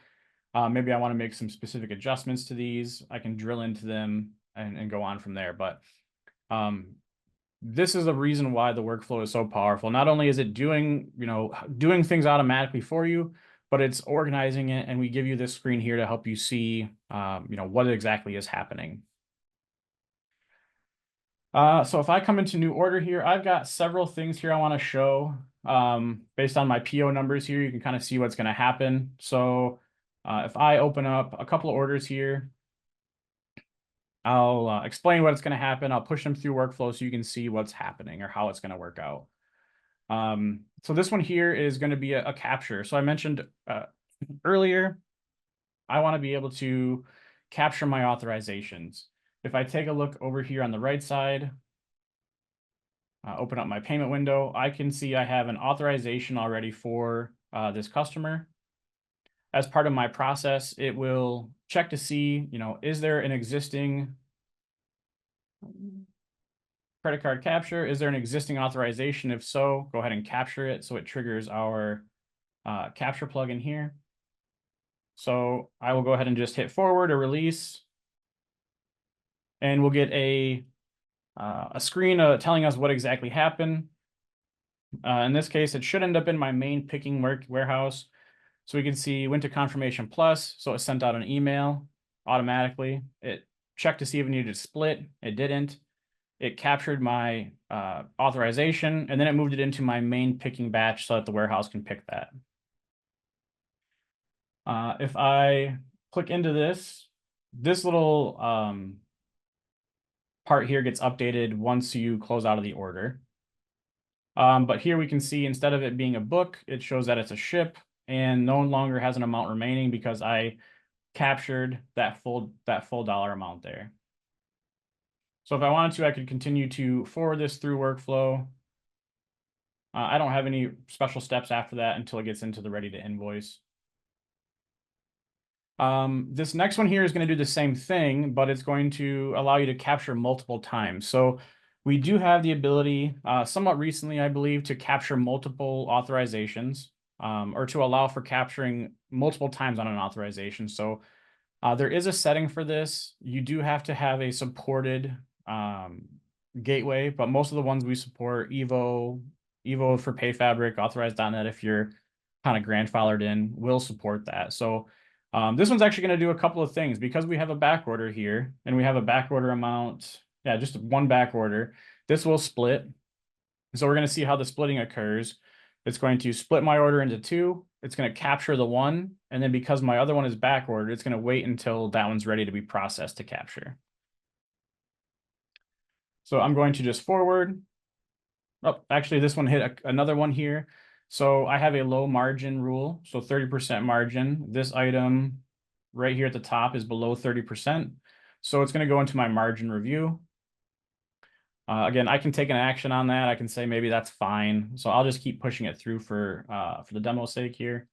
S2: Maybe I want to make some specific adjustments to these. I can drill into them and go on from there. But this is the reason why the workflow is so powerful. Not only is it doing things automatically for you, but it's organizing it. And we give you this screen here to help you see, what exactly is happening. So if I come into new order here, I've got several things here I want to show. Based on my PO numbers here, you can kind of see what's going to happen. So if I open up a couple of orders here, I'll explain what's going to happen. I'll push them through workflow so you can see what's happening or how it's going to work out. So this one here is going to be a capture. So I mentioned earlier, I want to be able to capture my authorizations. If I take a look over here on the right side, open up my payment window, I can see I have an authorization already for this customer. As part of my process, it will check to see, is there an existing credit card capture? Is there an existing authorization? If so, go ahead and capture it so it triggers our capture plugin here. So I will go ahead and just hit forward or release, and we'll get a screen telling us what exactly happened. In this case, it should end up in my main picking warehouse. So we can see went to confirmation plus, so it sent out an email automatically. It checked to see if it needed to split. It didn't. It captured my authorization, and then it moved it into my main picking batch so that the warehouse can pick that. If I click into this little part here gets updated once you close out of the order. But here we can see instead of it being a book, it shows that it's a ship and no longer has an amount remaining because I captured that full dollar amount there. So if I wanted to, I could continue to forward this through workflow. I don't have any special steps after that until it gets into the ready to invoice. This next one here is going to do the same thing, but it's going to allow you to capture multiple times. So we do have the ability, somewhat recently, I believe, to capture multiple authorizations, or to allow for capturing multiple times on an authorization. So there is a setting for this. You do have to have a supported gateway, but most of the ones we support, Evo for PayFabric, Authorize.net, if you're kind of grandfathered in, will support that. So this one's actually going to do a couple of things because we have a back order here and we have a back order amount. Yeah, just one back order. This will split. So we're going to see how the splitting occurs. It's going to split my order into two. It's going to capture the one. And then because my other one is back ordered, it's going to wait until that one's ready to be processed to capture. So I'm going to just forward. Oh, actually, this one hit another one here. So I have a low margin rule, so 30% margin. This item right here at the top is below 30%. So it's going to go into my margin review. Again, I can take an action on that. I can say maybe that's fine. So I'll just keep pushing it through for the demo's sake here.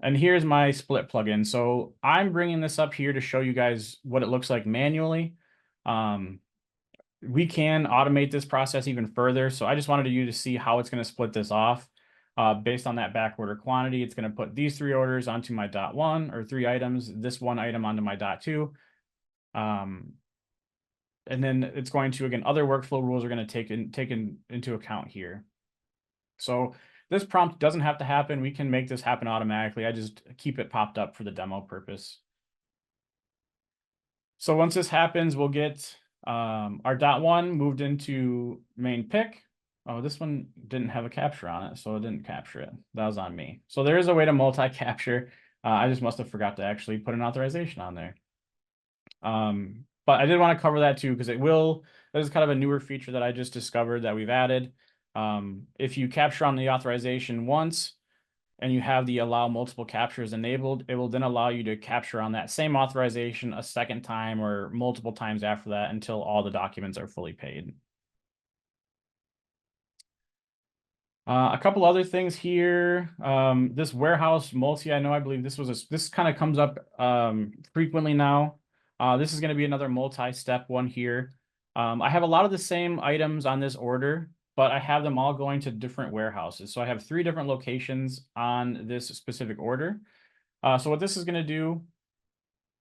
S2: And here's my split plugin. So I'm bringing this up here to show you guys what it looks like manually. We can automate this process even further. So I just wanted you to see how it's going to split this off. Based on that back order quantity, it's going to put these three orders onto my .1 or three items, this one item onto my .2. And then it's going to, again, other workflow rules are going to take into account here. So this prompt doesn't have to happen. We can make this happen automatically. I just keep it popped up for the demo purpose. So once this happens, we'll get our .1 moved into main pick. Oh, this one didn't have a capture on it, so it didn't capture it. That was on me. So there is a way to multi-capture. I just must have forgot to actually put an authorization on there. But I did want to cover that too, because that is kind of a newer feature that I just discovered that we've added. If you capture on the authorization once and you have the allow multiple captures enabled, it will then allow you to capture on that same authorization a second time or multiple times after that until all the documents are fully paid. A couple other things here. This warehouse multi, I believe this kind of comes up frequently now. This is going to be another multi-step one here. I have a lot of the same items on this order, but I have them all going to different warehouses. So I have 3 different locations on this specific order. So what this is going to do,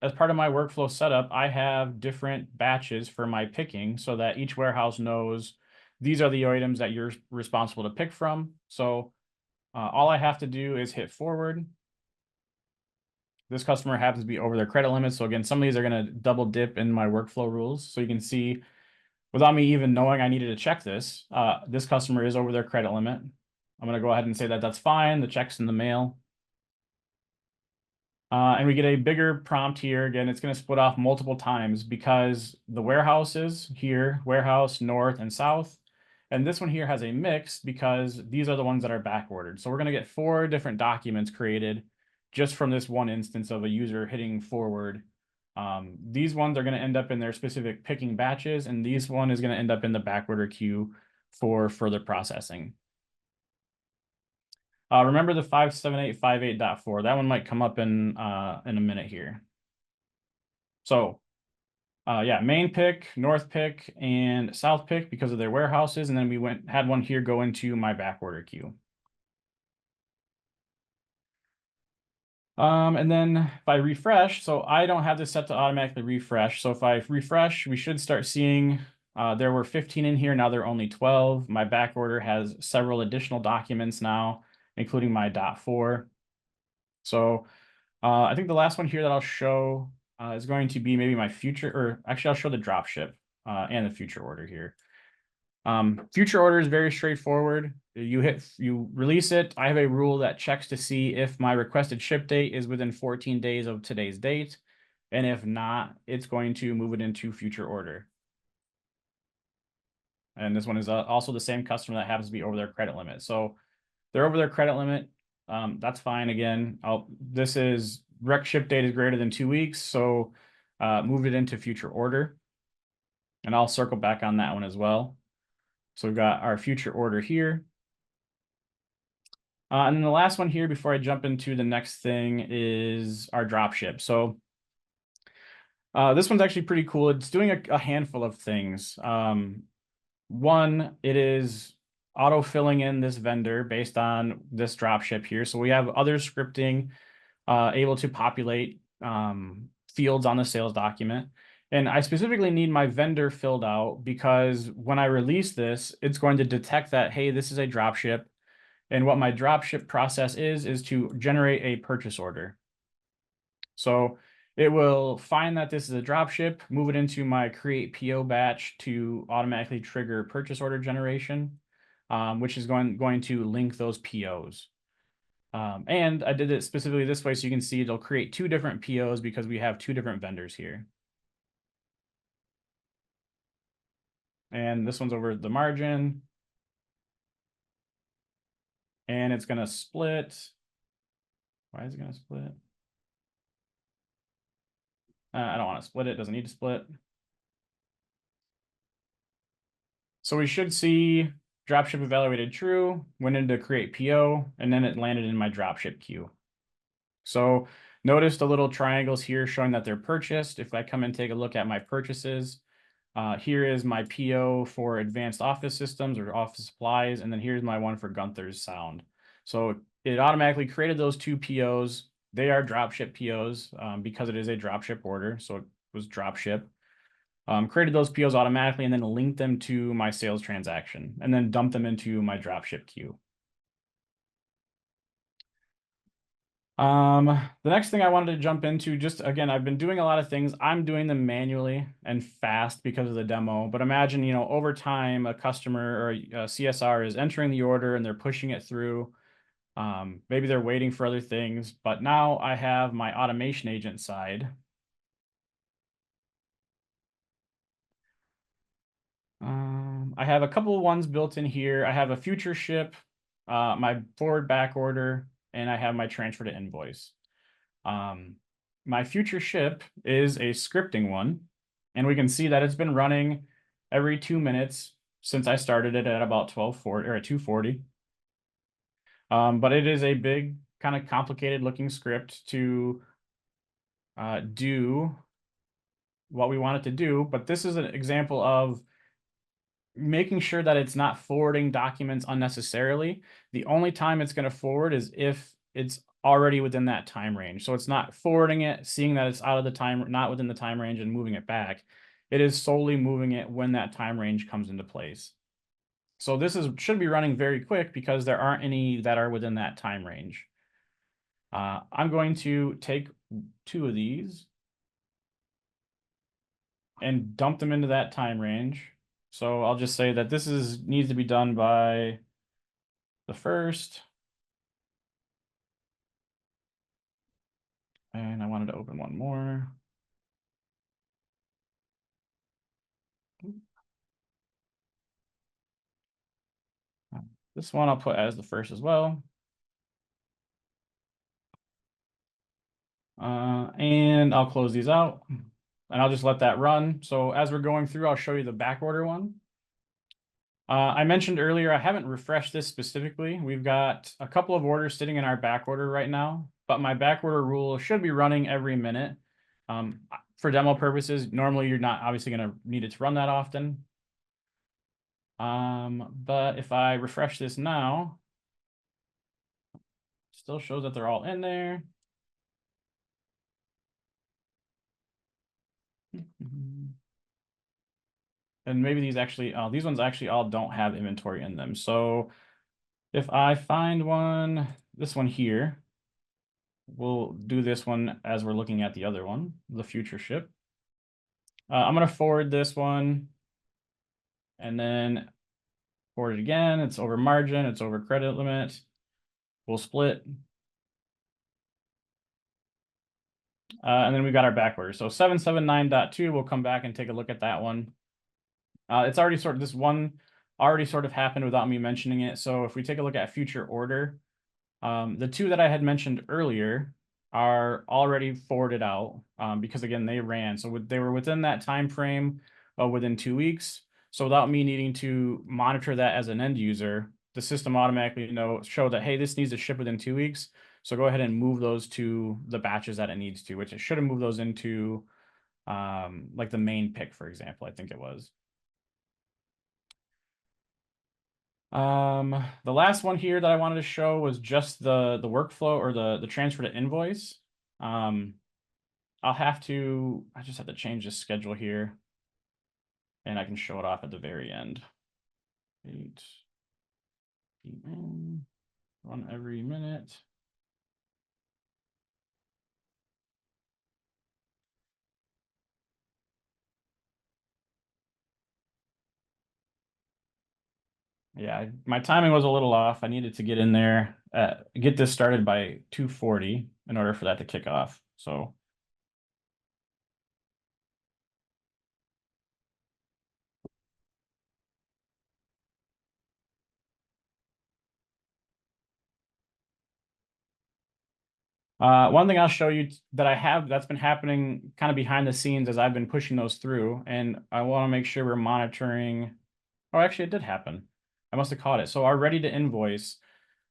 S2: as part of my workflow setup, I have different batches for my picking so that each warehouse knows these are the items that you're responsible to pick from. So all I have to do is hit forward. This customer happens to be over their credit limit. So again, some of these are going to double dip in my workflow rules. So you can see, without me even knowing I needed to check this, this customer is over their credit limit. I'm going to go ahead and say that that's fine. The check's in the mail. And we get a bigger prompt here. Again, it's going to split off multiple times because the warehouses here, warehouse, north, and south. And this one here has a mix because these are the ones that are back ordered. So we're going to get 4 different documents created just from this one instance of a user hitting forward. These ones are going to end up in their specific picking batches, and these one is going to end up in the back order queue for further processing. Remember the 57858.4. That one might come up in a minute here. So yeah, main pick, north pick, and south pick because of their warehouses, and then we had one here go into my back order queue. And then if I refresh, so I don't have this set to automatically refresh. So if I refresh, we should start seeing there were 15 in here. Now there are only 12. My back order has several additional documents now, including my .4. So I think the last one here that I'll show is going to be maybe my future, or actually I'll show the drop ship and the future order here. Future order is very straightforward. You release it. I have a rule that checks to see if my requested ship date is within 14 days of today's date. And if not, it's going to move it into future order. And this one is also the same customer that happens to be over their credit limit. So they're over their credit limit. That's fine. Again, this is rec ship date is greater than 2 weeks. So move it into future order. And I'll circle back on that one as well. So we've got our future order here. And then the last one here before I jump into the next thing is our drop ship. So this one's actually pretty cool. It's doing a handful of things. One, it is auto filling in this vendor based on this drop ship here. So we have other scripting able to populate fields on the sales document. And I specifically need my vendor filled out because when I release this, it's going to detect that, hey, this is a drop ship. And what my drop ship process is to generate a purchase order. So it will find that this is a drop ship, move it into my create PO batch to automatically trigger purchase order generation, which is going to link those POs. And I did it specifically this way so you can see it'll create 2 different POs because we have 2 different vendors here. And this one's over the margin. And it's going to split. Why is it going to split? I don't want to split it. It doesn't need to split. So we should see dropship evaluated true, went into create PO, and then it landed in my dropship queue. So notice the little triangles here showing that they're purchased. If I come and take a look at my purchases, here is my PO for advanced office systems or office supplies, and then here's my one for Gunther's sound. So it automatically created those 2 POs. They are dropship POs because it is a dropship order, so it was dropship. Created those POs automatically and then linked them to my sales transaction and then dumped them into my dropship queue. The next thing I wanted to jump into, just again, I've been doing a lot of things. I'm doing them manually and fast because of the demo, but imagine, over time, a customer or a CSR is entering the order and they're pushing it through. Maybe they're waiting for other things, but now I have my automation agent side. I have a couple of ones built in here. I have a future ship, my forward back order, and I have my transfer to invoice. My future ship is a scripting one, and we can see that it's been running every 2 minutes since I started it at about 1240 or at 240. But it is a big, kind of complicated looking script to do what we want it to do. But this is an example of making sure that it's not forwarding documents unnecessarily. The only time it's going to forward is if it's already within that time range. So it's not forwarding it, seeing that it's out of the time, not within the time range and moving it back. It is solely moving it when that time range comes into place. So this should be running very quick because there aren't any that are within that time range. I'm going to take 2 of these and dump them into that time range. So I'll just say that this needs to be done by the 1st. And I wanted to open one more. This one I'll put as the first as well. And I'll close these out and I'll just let that run. So as we're going through, I'll show you the back order one. I mentioned earlier, I haven't refreshed this specifically. We've got a couple of orders sitting in our back order right now, but my back order rule should be running every minute. For demo purposes, normally you're not obviously going to need it to run that often. But if I refresh this now, still shows that they're all in there. And maybe these actually, these ones actually all don't have inventory in them. So if I find one, this one here, we'll do this one as we're looking at the other one, the future ship. I'm going to forward this one and then forward it again. It's over margin, it's over credit limit. We'll split. And then we've got our back order. So 779.2, we'll come back and take a look at that one. It's already sort of, this one already sort of happened without me mentioning it. So if we take a look at future order, the two that I had mentioned earlier are already forwarded out because again, they ran. So they were within that time frame within 2 weeks. So without me needing to monitor that as an end user, the system automatically show that, hey, this needs to ship within 2 weeks. So go ahead and move those to the batches that it needs to, which it should have moved those into like the main pick, for example, I think it was. The last one here that I wanted to show was just the workflow or the transfer to invoice. I just have to change the schedule here and I can show it off at the very end. 8 PM, run every minute. Yeah, my timing was a little off. I needed to get in there, get this started by 2:40 in order for that to kick off. So one thing I'll show you that I have that's been happening kind of behind the scenes as I've been pushing those through, and I want to make sure we're monitoring. Oh, actually, it did happen. I must have caught it. So our ready to invoice,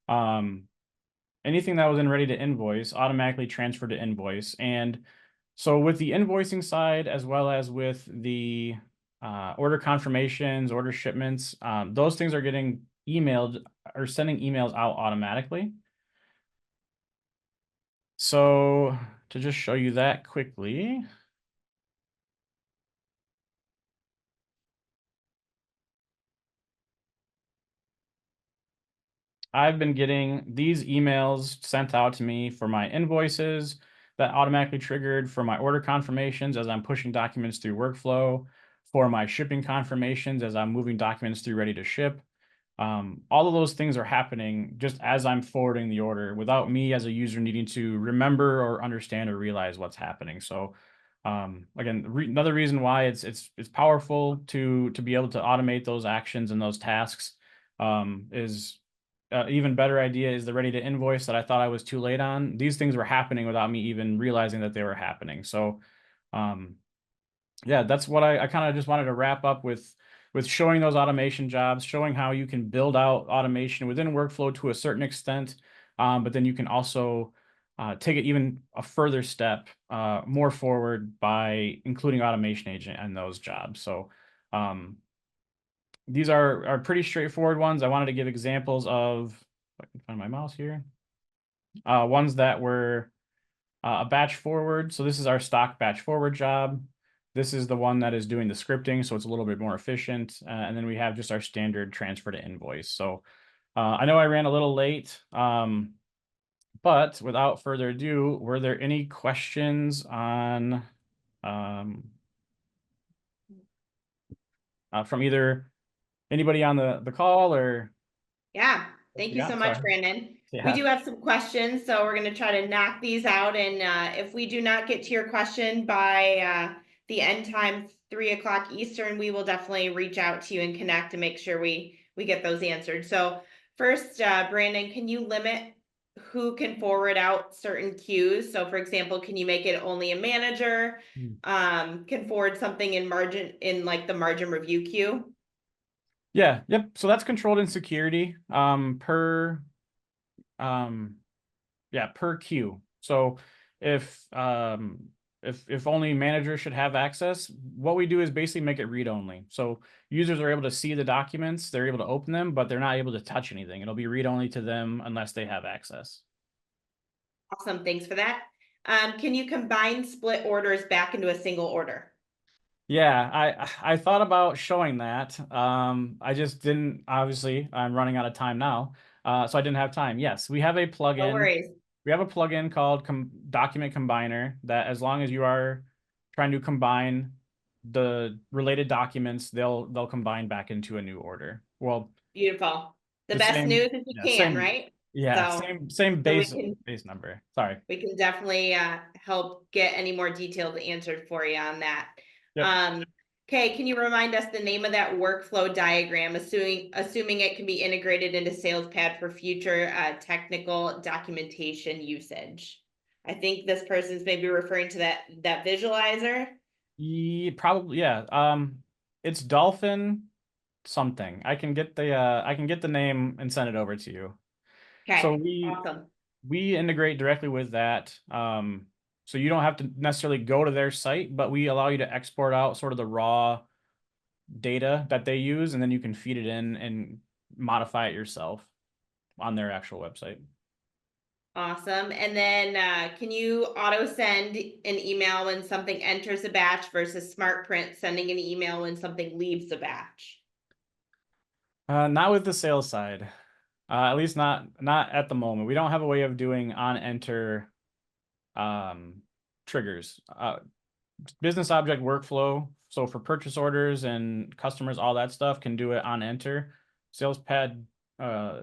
S2: anything that was in ready to invoice automatically transferred to invoice. And so with the invoicing side, as well as with the order confirmations, order shipments, those things are getting emailed or sending emails out automatically. So to just show you that quickly. I've been getting these emails sent out to me for my invoices that automatically triggered, for my order confirmations as I'm pushing documents through workflow, for my shipping confirmations as I'm moving documents through ready to ship. All of those things are happening just as I'm forwarding the order without me as a user needing to remember or understand or realize what's happening. So again, another reason why it's powerful to be able to automate those actions and those tasks is even better idea is the ready to invoice that I thought I was too late on. These things were happening without me even realizing that they were happening. So yeah, that's what I kind of just wanted to wrap up with showing those automation jobs, showing how you can build out automation within workflow to a certain extent, but then you can also take it even a further step more forward by including automation agent in those jobs. So these are pretty straightforward ones. I wanted to give examples of, if I can find my mouse here, ones that were a batch forward. So this is our stock batch forward job. This is the one that is doing the scripting, so it's a little bit more efficient. And then we have just our standard transfer to invoice. So I know I ran a little late, but without further ado, were there any questions on from either anybody on the call or?
S1: Yeah, thank you
S2: Yeah,
S1: so much,
S2: sorry.
S1: Brandon. We
S2: Yeah.
S1: do have some questions, so we're gonna try to knock these out, and if we do not get to your question by the end time, 3 o'clock Eastern, we will definitely reach out to you and connect and make sure we get those answered. So first, Brandon, can you limit who can forward out certain queues? So for example, can you make it only a manager can forward something in margin in like the margin review queue?
S2: Yeah, yep. So that's controlled in security per yeah, per queue. So if if only managers should have access, what we do is basically make it read only. So users are able to see the documents, they're able to open them, but they're not able to touch anything. It'll be read only to them unless they have access.
S1: Awesome, thanks for that. Can you combine split orders back into a single order?
S2: Yeah, I thought about showing that. I just didn't, obviously, I'm running out of time now. So I didn't have time. Yes, we have a
S1: No
S2: plugin.
S1: worries.
S2: We have a plugin called Document Combiner that as long as you are trying to combine the related documents, they'll combine back into a new order. Well,
S1: Beautiful. The
S2: the
S1: best
S2: same,
S1: news is you
S2: yeah,
S1: can,
S2: same,
S1: right?
S2: yeah,
S1: So,
S2: same
S1: so
S2: base number. Sorry.
S1: we can definitely help get any more detailed answered for you on that.
S2: Yep.
S1: Um, okay, can you remind us the name of that workflow diagram, assuming it can be integrated into SalesPad for future technical documentation usage? I think this person's maybe referring to that visualizer.
S2: Probably, yeah. It's Dolphin something. I can get the name and send it over to you. So
S1: Okay, awesome.
S2: we integrate directly with that. So you don't have to necessarily go to their site, but we allow you to export out sort of the raw data that they use, and then you can feed it in and modify it yourself on their actual website.
S1: Awesome. And then can you auto send an email when something enters a batch versus smart print sending an email when something leaves a batch?
S2: Not with the sales side. At least not at the moment. We don't have a way of doing on enter triggers. Business object workflow. So for purchase orders and customers, all that stuff can do it on enter. SalesPad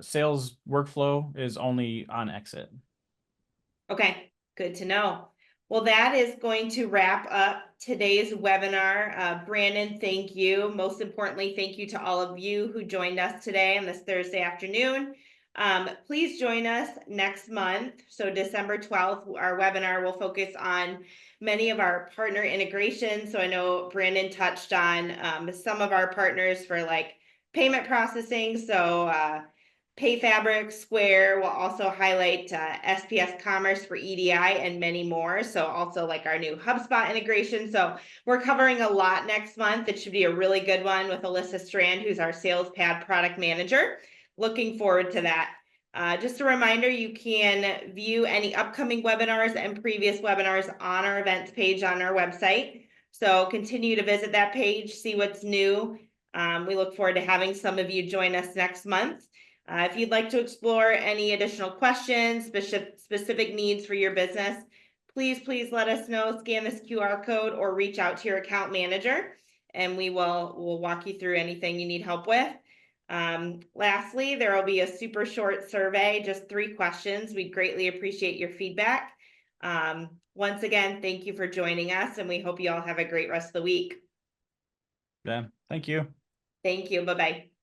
S2: sales workflow is only on exit.
S1: Okay, good to know. Well, that is going to wrap up today's webinar. Brandon, thank you. Most importantly, thank you to all of you who joined us today on this Thursday afternoon. Please join us next month. So December 12th, our webinar will focus on many of our partner integrations. So I know Brandon touched on some of our partners for like payment processing. So PayFabric, Square will also highlight SPS Commerce for EDI and many more. So also like our new HubSpot integration. So we're covering a lot next month. It should be a really good one with Alyssa Strand, who's our SalesPad product manager. Looking forward to that. Just a reminder, you can view any upcoming webinars and previous webinars on our events page on our website. So continue to visit that page, see what's new. We look forward to having some of you join us next month. If you'd like to explore any additional questions, specific needs for your business, please let us know. Scan this QR code or reach out to your account manager, and we'll walk you through anything you need help with. Lastly, there will be a super short survey, just 3 questions. We greatly appreciate your feedback. Once again, thank you for joining us, and we hope you all have a great rest of the week.
S2: Yeah, thank you.
S1: Thank you. Bye-bye.